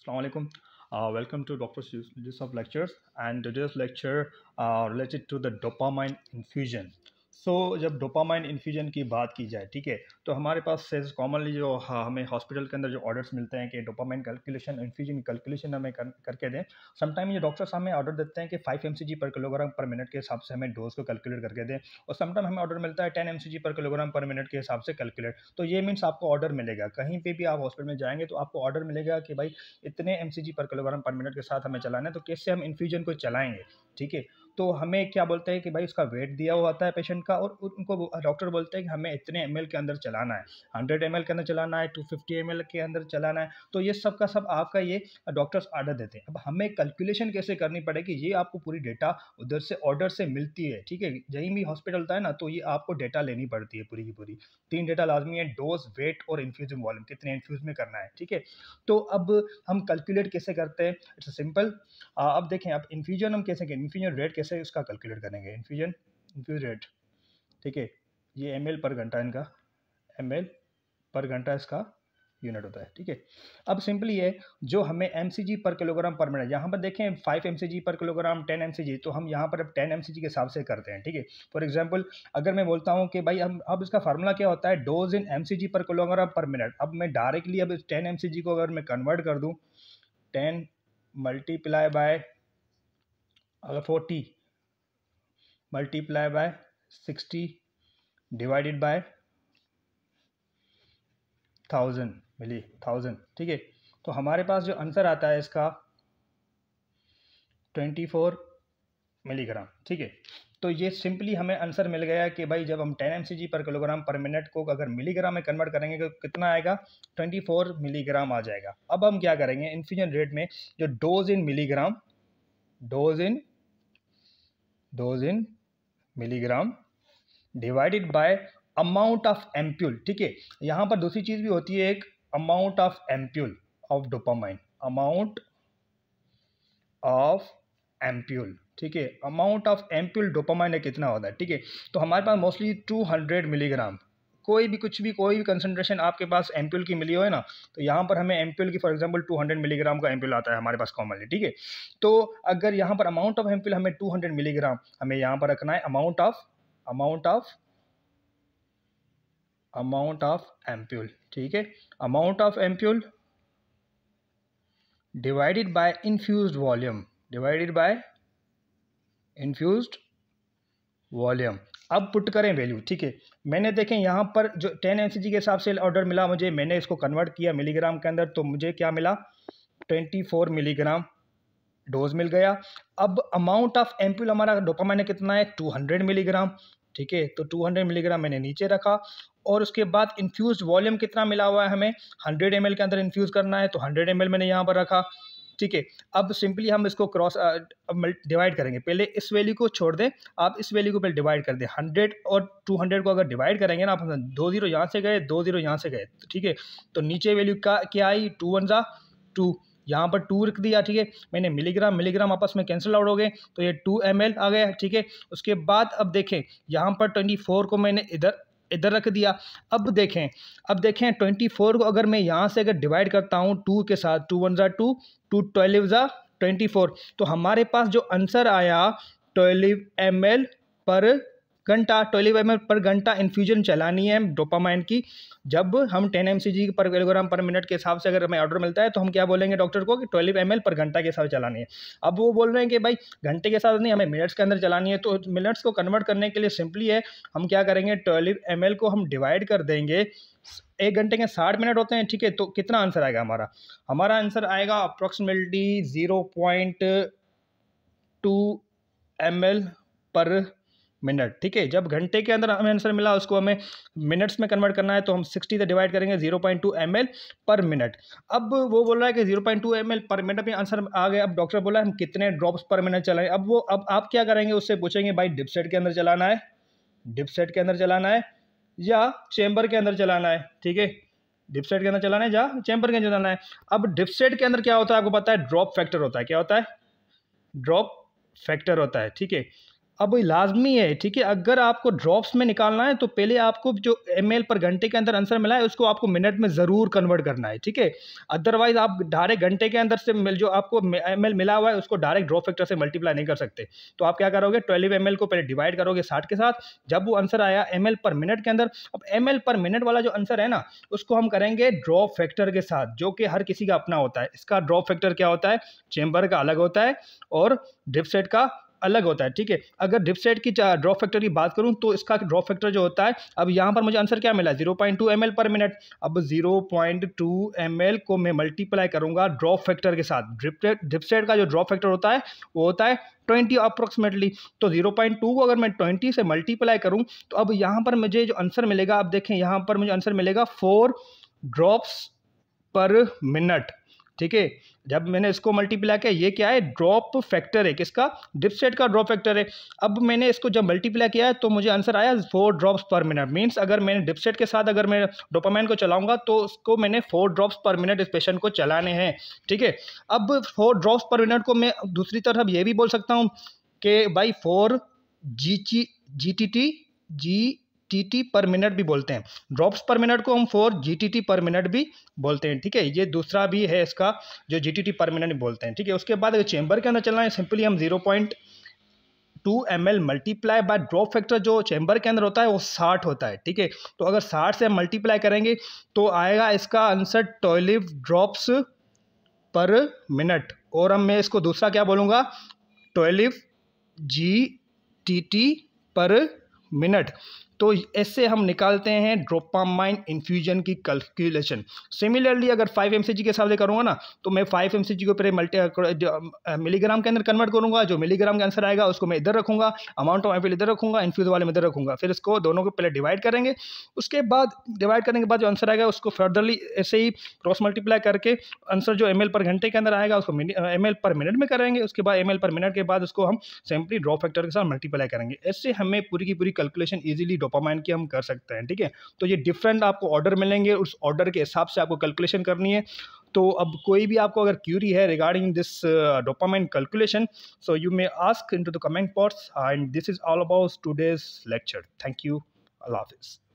Assalamualaikum. Welcome to Dr. List of lectures and today's lecture related to the dopamine infusion. जब dopamine infusion की बात की जाए, ठीक है, तो हमारे पास कॉमनली जो हमें हॉस्पिटल के अंदर जो ऑर्डर्स मिलते हैं कि डोपामाइन कैलकुलेशन इन्फ्यूजन कैलकुलेशन हमें करके दें। समटाइम ये डॉक्टर्स हमें ऑर्डर देते हैं कि 5 mcg पर किलोग्राम पर मिनट के हिसाब से हमें डोज को कैलकुलेट करके दें, और समटाइम हमें ऑर्डर मिलता है 10 mcg पर किलोग्राम पर मिनट के हिसाब से कैलकुलेट। तो ये मीन्स आपको ऑर्डर मिलेगा, कहीं पे भी आप हॉस्पिटल में जाएंगे तो आपको ऑर्डर मिलेगा कि भाई इतने mcg पर किलोग्राम पर मिनट के साथ हमें चलाना है। तो कैसे हम इन्फ्यूजन को चलाएंगे, ठीक है, तो हमें क्या बोलते हैं कि भाई उसका वेट दिया हुआ आता है पेशेंट का, और उनको डॉक्टर बोलते हैं कि हमें इतने ml के अंदर चलाना है, 100 ml के अंदर चलाना है, 250 ml के अंदर चलाना है। तो ये सब का सब आपका ये डॉक्टर्स ऑर्डर देते हैं। अब हमें कैलकुलेशन कैसे करनी पड़ेगी, ये आपको पूरी डेटा उधर से ऑर्डर से मिलती है, ठीक है। कहीं भी हॉस्पिटल होता है ना, तो ये आपको डेटा लेनी पड़ती है पूरी की पूरी। 3 डेटा लाजमी है, डोज, वेट और इन्फ्यूजन वॉल्यूम, कितने इन्फ्यूज में करना है, ठीक है। तो अब हम कैलकुलेट कैसे करते हैं, इट्स सिंपल। अब देखें, अब इन्फ्यूजन हम कैसे करें, इन्फ्यूजन रेट कैसे उसका कैलकुलेट करेंगे, इन्फ्यूज रेट, ठीक है, ये ml पर घंटा, इनका ml पर घंटा इसका यूनिट होता है, ठीक है। अब सिंपली है जो हमें mcg पर किलोग्राम पर मिनट, यहाँ पर देखें 5 mcg पर किलोग्राम, 10 mcg, तो हम यहाँ पर अब 10 mcg के हिसाब से करते हैं, ठीक है। फॉर एग्जांपल अगर मैं बोलता हूँ कि भाई हम अब इसका फार्मूला क्या होता है, डोज इन mcg पर किलोग्राम पर मिनट। अब मैं डायरेक्टली अब 10 mcg को अगर मैं कन्वर्ट कर दूँ, 10 मल्टीप्लाई बाय अगर 40 मल्टीप्लाई बाय 60 डिवाइडेड बाय 1000, ठीक है। तो हमारे पास जो आंसर आता है इसका 24 मिलीग्राम, ठीक है। तो ये सिंपली हमें आंसर मिल गया कि भाई जब हम 10 mcg पर किलोग्राम पर मिनट को अगर मिलीग्राम में कन्वर्ट करेंगे तो कितना आएगा, 24 मिलीग्राम आ जाएगा। अब हम क्या करेंगे, इन्फ्यूजन रेट में जो dose in milligram, dose in milligram divided by amount of ampoule, ठीक है। यहाँ पर दूसरी चीज भी होती है, एक amount of ampoule of dopamine, amount of ampoule, ठीक है। अमाउंट ऑफ एम्प्यूल डोपामाइन है कितना होता है, ठीक है। तो हमारे पास मोस्टली 200 मिलीग्राम, कोई भी कंसंट्रेशन आपके पास एम्प्यूल की मिली हो है ना, तो यहाँ पर हमें एम्प्यूल की फॉर एग्जांपल 200 मिलीग्राम का एम्प्यूल आता है हमारे पास कॉमनली, ठीक है। तो अगर यहाँ पर अमाउंट ऑफ एम्प्यूल हमें 200 मिलीग्राम हमें यहाँ पर रखना है, अमाउंट ऑफ एम्प्यूल, ठीक है, amount of ampoule divided by infused volume, अब पुट करें वैल्यू, ठीक है। मैंने देखें यहाँ पर जो 10 mcg के हिसाब से ऑर्डर मिला मुझे, मैंने इसको कन्वर्ट किया मिलीग्राम के अंदर, तो मुझे क्या मिला, 24 मिलीग्राम डोज मिल गया। अब अमाउंट ऑफ एम्प्यूल हमारा डोपामाइन कितना है, 200 मिलीग्राम, ठीक है। तो 200 मिलीग्राम मैंने नीचे रखा, और उसके बाद इन्फ्यूज वॉल्यूम कितना मिला हुआ है हमें, 100 ml के अंदर इन्फ्यूज करना है, तो 100 ml मैंने यहाँ पर रखा, ठीक है। अब सिंपली हम इसको क्रॉस डिवाइड करेंगे, पहले इस वैल्यू को छोड़ दें, आप इस वैल्यू को पहले डिवाइड कर दें। 100 और 200 को अगर डिवाइड करेंगे ना, आप 2 जीरो यहाँ से गए, 2 जीरो यहाँ से गए, ठीक है। तो नीचे वैल्यू क्या आई, 2 1 जा 2, यहाँ पर 2 रख दिया, ठीक है। मैंने मिलीग्राम आपस में कैंसिल आउट हो गए, तो ये 2 ml आ गया, ठीक है। उसके बाद अब देखें यहाँ पर 24 को मैंने इधर रख दिया। अब देखें 24 को अगर मैं यहाँ से अगर डिवाइड करता हूँ 2 के साथ, 2 1 जा 2, 2 12 जा 24, तो हमारे पास जो आंसर आया 12 ml पर घंटा, 12 ml पर घंटा इन्फ्यूजन चलानी है डोपामाइन की। जब हम 10 mcg पर किलोग्राम पर मिनट के हिसाब से अगर हमें ऑर्डर मिलता है, तो हम क्या बोलेंगे डॉक्टर को कि 12 ml पर घंटा के हिसाब से चलानी है। अब वो बोल रहे हैं कि भाई घंटे के साथ नहीं, हमें मिनट्स के अंदर चलानी है। तो मिनट्स को कन्वर्ट करने के लिए सिंपली है, हम क्या करेंगे, 12 ml को हम डिवाइड कर देंगे, 1 घंटे के 60 मिनट होते हैं, ठीक है। तो कितना आंसर आएगा हमारा आंसर आएगा अप्रोक्सीमेटली 0.2 ml पर मिनट, ठीक है। जब घंटे के अंदर हमें आंसर मिला, उसको हमें मिनट्स में कन्वर्ट करना है, तो हम 60 से डिवाइड करेंगे, 0.2 ml पर मिनट। अब वो बोल रहा है कि 0.2 ml पर मिनट में आंसर आ गया। अब डॉक्टर बोला हम कितने ड्रॉप्स पर मिनट चलाएं। अब आप क्या करेंगे, उससे पूछेंगे भाई डिपसेट के अंदर चलाना है या चेंबर के अंदर चलाना है, ठीक है। डिपसेट के अंदर चलाना है या चेंबर के अंदर चलाना है। अब डिपसेट के अंदर क्या होता है आपको पता है, ड्रॉप फैक्टर होता है, क्या होता है, ड्रॉप फैक्टर होता है, ठीक है। अब लाजमी है, ठीक है, अगर आपको ड्रॉप्स में निकालना है तो पहले आपको जो ml पर घंटे के अंदर आंसर मिला है उसको आपको मिनट में ज़रूर कन्वर्ट करना है, ठीक है। अदरवाइज आप डायरेक्ट घंटे के अंदर से जो आपको ml मिला हुआ है उसको डायरेक्ट ड्रॉप फैक्टर से मल्टीप्लाई नहीं कर सकते। तो आप क्या करोगे, 12 ml को पहले डिवाइड करोगे 60 के साथ, जब वो आंसर आया ml पर मिनट के अंदर, अब ml पर मिनट वाला जो आंसर है ना उसको हम करेंगे ड्रॉप फैक्टर के साथ, जो कि हर किसी का अपना होता है। इसका ड्रॉप फैक्टर क्या होता है, चेंबर का अलग होता है और डिपसेट का अलग होता है, ठीक है। अगर डिपसेट की ड्रॉप फैक्टर की बात करूं तो इसका ड्रॉप फैक्टर जो होता है, अब यहां पर मुझे आंसर क्या मिला, 0.2 ml पर मिनट। अब 0.2 ml को मैं मल्टीप्लाई करूंगा ड्रॉप फैक्टर के साथ। डिपसेट का जो ड्रॉप फैक्टर होता है वो होता है 20 अप्रोक्सीमेटली। तो 0.2 को अगर मैं 20 से मल्टीप्लाई करूं तो अब यहां पर मुझे जो आंसर मिलेगा, अब देखें यहां पर मुझे आंसर मिलेगा 4 ड्रॉप्स पर मिनट, ठीक है। जब मैंने इसको मल्टीप्लाई किया, ये क्या है, ड्रॉप फैक्टर है, किसका, डिपसेट का ड्रॉप फैक्टर है। अब मैंने इसको जब मल्टीप्लाई किया तो मुझे आंसर आया 4 ड्रॉप्स पर मिनट। मींस अगर मैंने डिपसेट के साथ अगर मैं डोपामाइन को चलाऊंगा तो उसको मैंने 4 ड्रॉप्स पर मिनट इस पेशेंट को चलाने हैं, ठीक है। अब 4 ड्रॉप्स पर मिनट को मैं दूसरी तरफ ये भी बोल सकता हूँ कि भाई 4 जीटीटी पर मिनट भी बोलते हैं। ड्रॉप्स पर मिनट को हम 4 जीटीटी पर मिनट भी बोलते हैं, ठीक है। ये दूसरा भी है इसका जो जीटीटी पर मिनट बोलते हैं, ठीक है। उसके बाद अगर चेंबर के अंदर चलना है, सिंपली हम 0.2 ml multiply by drop factor जो चेंबर के अंदर होता है वो 60 होता है, ठीक है। तो अगर 60 से हम मल्टीप्लाई करेंगे तो आएगा इसका आंसर 12 ड्रॉप्स पर मिनट। और अब मैं इसको दूसरा क्या बोलूँगा, 12 GTT पर मिनट। तो ऐसे हम निकालते हैं डोपामाइन इन्फ्यूजन की कैलकुलेशन। सिमिलरली अगर 5 mcg के हिसाब से करूँगा ना तो मैं 5 mcg को पहले मिलीग्राम के अंदर कन्वर्ट करूँगा। जो मिलीग्राम का आंसर आएगा उसको मैं इधर रखूँगा, अमाउंट ऑफ ml इधर रखूँगा, इन्फ्यूज वाले में इधर रखूँगा। फिर इसको दोनों को पहले डिवाइड करेंगे, उसके बाद डिवाइड करने के बाद जो आंसर आएगा उसको फर्दरली ऐसे ही क्रॉस मल्टीप्लाई करके आंसर जो ml पर घंटे के अंदर आएगा उसको ml पर मिनट में करेंगे। उसके बाद ml पर मिनट के बाद उसको हम सिंपली ड्रॉप फैक्टर के साथ मल्टीप्लाई करेंगे। ऐसे हमें पूरी की पूरी कैलकुलेशन इजीली डोपामाइन की हम कर सकते हैं, ठीक है। तो ये डिफरेंट आपको ऑर्डर मिलेंगे, उस ऑर्डर के हिसाब से आपको कैलकुलेशन करनी है। तो अब कोई भी आपको अगर क्यूरी है regarding this dopamine calculation, so you may ask into the comment box. And this is all about today's lecture. Thank you, अल्लाह हाफिज़।